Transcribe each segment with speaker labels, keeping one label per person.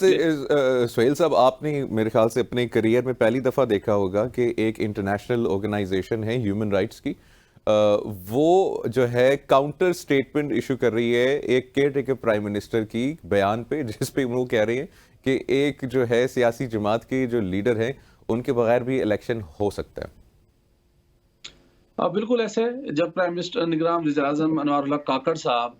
Speaker 1: सुहेल साहब, आपने मेरे ख्याल से अपने करियर में पहली दफ़ा देखा होगा कि एक इंटरनेशनल ऑर्गेनाइजेशन है ह्यूमन राइट्स की, वो जो है काउंटर स्टेटमेंट इशू कर रही है एक केयर टेकर प्राइम मिनिस्टर की बयान पे, जिस पे वो कह रही है कि एक जो है सियासी जमात के जो लीडर हैं उनके बगैर भी इलेक्शन हो सकता है।
Speaker 2: बिल्कुल ऐसे जब प्राइम मिनिस्टर निगरान वज़ीर-ए-आज़म अनवारुल्लाह काकड़ साहब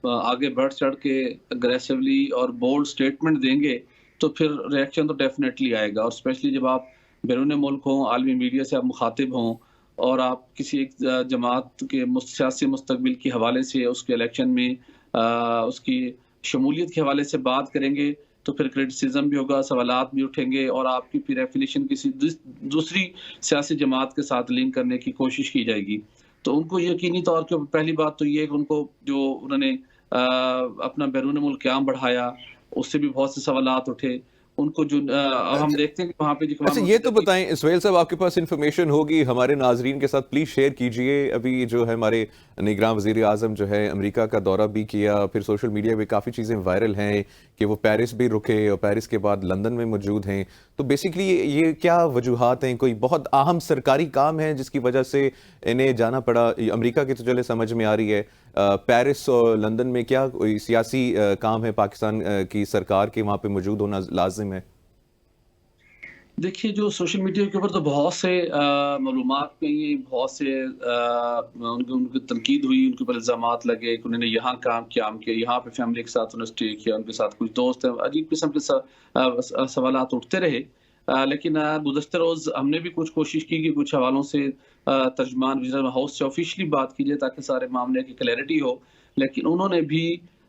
Speaker 2: आगे बढ़ चढ़ के अग्रेसिवली और बोल्ड स्टेटमेंट देंगे, तो फिर रिएक्शन तो डेफ़िनेटली आएगा और स्पेशली जब आप बैरून मुल्क हों, आलमी मीडिया से आप मुखातिब हों और आप किसी एक जमात के सियासी मुस्तकबिल के हवाले से उसके इलेक्शन में उसकी शमूलियत के हवाले से बात करेंगे, तो फिर क्रिटिसिज़्म भी होगा, सवालात भी उठेंगे और आपकी फिर एफ़िलिएशन किसी दूसरी सियासी जमात के साथ लिंक करने की कोशिश की जाएगी। तो उनको यकीनी तौर पे पहली बात तो ये है कि उनको जो उन्होंने अपना बैरून मुल्क क़याम बढ़ाया, उससे भी बहुत से सवालात उठे। उनको जो अब हम देखते हैं कि वहाँ पे जो
Speaker 1: अच्छा,
Speaker 2: इक़वाम
Speaker 1: ये तो
Speaker 2: मुत्तहिदा की
Speaker 1: बताएं सुहेल साहब, आपके पास इन्फॉर्मेशन होगी, हमारे नाजरीन के साथ प्लीज शेयर कीजिए। अभी जो है हमारे निगरान वजीर आजम जो है अमेरिका का दौरा भी किया, फिर सोशल मीडिया पे काफ़ी चीज़ें वायरल हैं कि वो पेरिस भी रुके और पेरिस के बाद लंदन में मौजूद हैं। तो बेसिकली ये क्या वजूहात हैं? कोई बहुत अहम सरकारी काम है जिसकी वजह से इन्हें जाना पड़ा? अमेरिका की तो चले समझ में आ रही है, पेरिस और लंदन में क्या कोई सियासी काम है? पाकिस्तान की सरकार के वहाँ पे मौजूद होना लाजिम है?
Speaker 2: देखिए, जो सोशल मीडिया के ऊपर तो बहुत से मालूमात कही, बहुत से उनकी उनकी तनकीद हुई, उनके ऊपर इल्ज़ामात लगे कि उन्होंने यहाँ काम किया, यहाँ पे फैमिली के साथ उन्होंने स्टे किया, उनके साथ कुछ दोस्त हैं, अजीब किस्म के सवालात उठते रहे। लेकिन गुज़श्ता रोज़ हमने भी कुछ कोशिश की कि कुछ हवालों से तर्जुमान विज़डम हाउस से ऑफ़िशियली बात की जाए ताकि सारे मामले की क्लैरिटी हो। लेकिन उन्होंने भी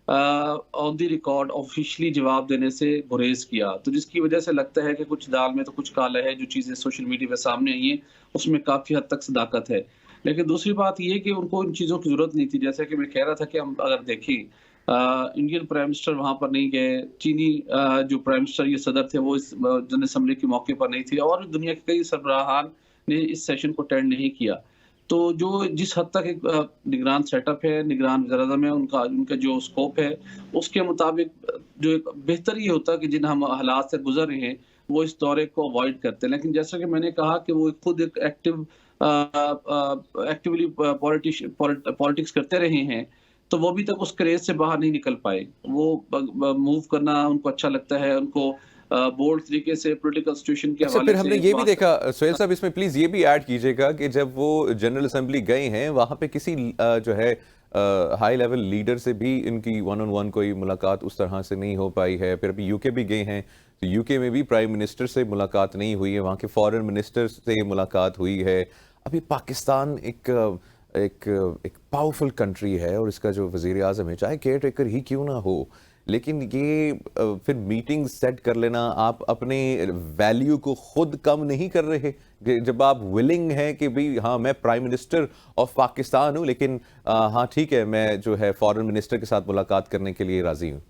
Speaker 2: ऑन द रिकॉर्ड ऑफिशियली जवाब देने से गुरेज किया, तो जिसकी वजह से लगता है कि कुछ दाल में तो कुछ काला है। जो चीज़ें सोशल मीडिया पे सामने आई हैं, उसमें काफ़ी हद तक सदाकत है। लेकिन दूसरी बात ये है कि उनको इन चीज़ों की ज़रूरत नहीं थी। जैसे कि मैं कह रहा था कि हम अगर देखें इंडियन प्राइम मिनिस्टर वहाँ पर नहीं गए, चीनी जो प्राइम मिनिस्टर या सदर थे वो इस जनरल असेंबली के मौके पर नहीं थे और भी दुनिया के कई सरबराहान ने इस सेशन को अटेंड नहीं किया। तो जो जिस हद तक एक निगरान सेटअप है, निगरान वज़ीर-ए-आज़म है, उनका उनका जो स्कोप है, उसके मुताबिक जो एक बेहतर ये होता है कि जिन हम हालात से गुज़र रहे हैं, वो इस दौरे को अवॉइड करते हैं। लेकिन जैसा कि मैंने कहा कि वो खुद एक एक्टिवली पॉलिटिक्स करते रहे हैं, तो वो अभी तक उस क्रेज़ से बाहर नहीं निकल पाए। वो मूव करना उनको अच्छा लगता है, उनको बोल्ड तरीके से पॉलिटिकल सिचुएशन के
Speaker 1: अच्छा,
Speaker 2: हवाले
Speaker 1: फिर हमने
Speaker 2: से
Speaker 1: ये भी
Speaker 2: बात
Speaker 1: देखा सुहेल
Speaker 2: करना।
Speaker 1: साहब, इसमें प्लीज ये भी ऐड कीजिएगा कि जब वो जनरल असेंबली गए हैं वहां पे किसी जो है हाई लेवल लीडर से भी इनकी वन ऑन वन कोई मुलाकात उस तरह से नहीं हो पाई है। फिर अभी यूके भी गए हैं, तो यूके में भी प्राइम मिनिस्टर से मुलाकात नहीं हुई है, वहाँ के फॉरेन मिनिस्टर से मुलाकात हुई है। अभी पाकिस्तान एक एक एक पावरफुल कंट्री है और इसका जो वजीर आजम है, चाहे केयर टेकर ही क्यों ना हो, लेकिन ये फिर मीटिंग सेट कर लेना, आप अपने वैल्यू को खुद कम नहीं कर रहे जब आप विलिंग हैं कि भाई हाँ मैं प्राइम मिनिस्टर ऑफ पाकिस्तान हूं, लेकिन हाँ ठीक है, मैं जो है फॉरेन मिनिस्टर के साथ मुलाकात करने के लिए राजी हूं।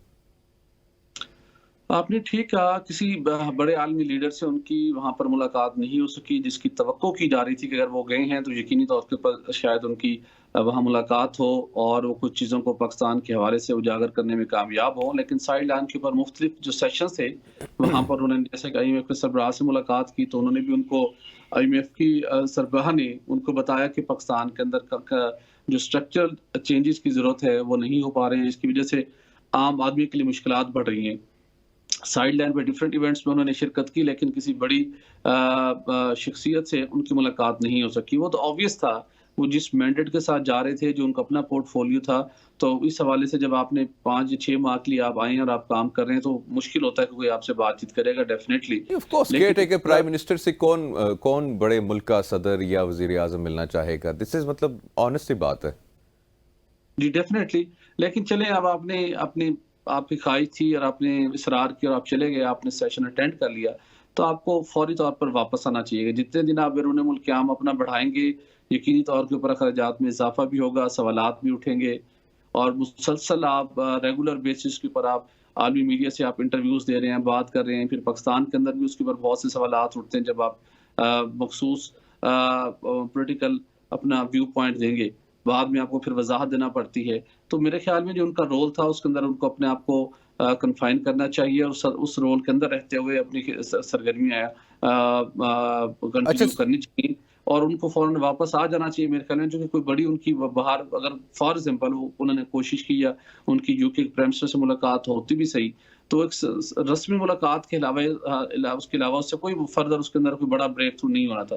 Speaker 2: आपने ठीक कहा, किसी बड़े आलमी लीडर से उनकी वहाँ पर मुलाकात नहीं हो सकी, जिसकी तवक्को की जा रही थी कि अगर वो गए हैं, तो यकीनी तौर के ऊपर शायद उनकी वहाँ मुलाकात हो और वो कुछ चीज़ों को पाकिस्तान के हवाले से उजागर करने में कामयाब हों। लेकिन साइड लाइन के ऊपर मुख्तलिफ जो सेशंस थे, वहाँ पर उन्होंने जैसे कि आईएमएफ के सरबराह से मुलाकात की, तो उन्होंने भी उनको आईएमएफ की सरबराह ने उनको बताया कि पाकिस्तान के अंदर जो स्ट्रक्चरल चेंजेस की ज़रूरत है, वो नहीं हो पा रहे हैं। इसकी वजह से आम आदमी के लिए मुश्किलात बढ़ रही हैं। साइड लाइन पे डिफरेंट इवेंट्स में उन्होंने शिरकत की, लेकिन किसी बड़ी शख्सियत से उनकी मुलाकात नहीं हो सकी। वो तो ऑब्वियस था, वो जिस मैंडेट के साथ जा रहे थे, जो उनका अपना पोर्टफोलियो था, तो इस हवाले से जब आपने 5 या 6 माह के लिए आप आए हैं और आप काम कर रहे हैं, तो मुश्किल होता है कि कोई आपसे बातचीत करेगा डेफिनिटली।
Speaker 1: ऑफ कोर्स, केयर
Speaker 2: लेकिन
Speaker 1: टेकर प्राइम मिनिस्टर से कौन बड़े मुल्क का सदर या वजीर आजम मिलना चाहेगा? दिस इज मतलब ऑनेस्ट सी बात है।
Speaker 2: जी, डेफ़िनेटली। लेकिन चलें, अब आपने अपनी आपकी ख़्वाहिश थी और आपने इसरार किया और आप चले गए, आपने सेशन अटेंड कर लिया, तो आपको फ़ौरी तौर पर वापस आना चाहिए। जितने दिन आप बैरून मुल्क क़याम अपना बढ़ाएँगे, यकीनी तौर के ऊपर अख़राजात में इज़ाफ़ा भी होगा, सवालात भी उठेंगे और मुसलसल आप रेगुलर बेसिस के ऊपर आप आलमी मीडिया से आप इंटरव्यूज़ दे रहे हैं, बात कर रहे हैं। फिर पाकिस्तान के अंदर भी उसके ऊपर बहुत से सवालात उठते हैं जब आप मख़सूस पॉलिटिकल अपना व्यू पॉइंट देंगे। बाद में आपको फिर वज़ाहत देना पड़ती है। तो मेरे ख़्याल में जो उनका रोल था उसके अंदर उनको अपने आप को कन्फाइन करना चाहिए और उस रोल के अंदर रहते हुए अपनी सरगर्मियाँ
Speaker 1: अच्छा
Speaker 2: कंटिन्यू करनी चाहिए और उनको फ़ौरन वापस आ जाना चाहिए मेरे ख़्याल में, जो कि कोई बड़ी उनकी बाहर अगर फॉर एग्ज़ाम्पल उन्होंने कोशिश की या उनकी यूके के प्राइम मिनिस्टर से मुलाकात होती भी सही, तो एक रस्मी मुलाकात के अलावा उसके अलावा उससे कोई फर्दर उसके अंदर कोई बड़ा ब्रेक थ्रू नहीं होना था।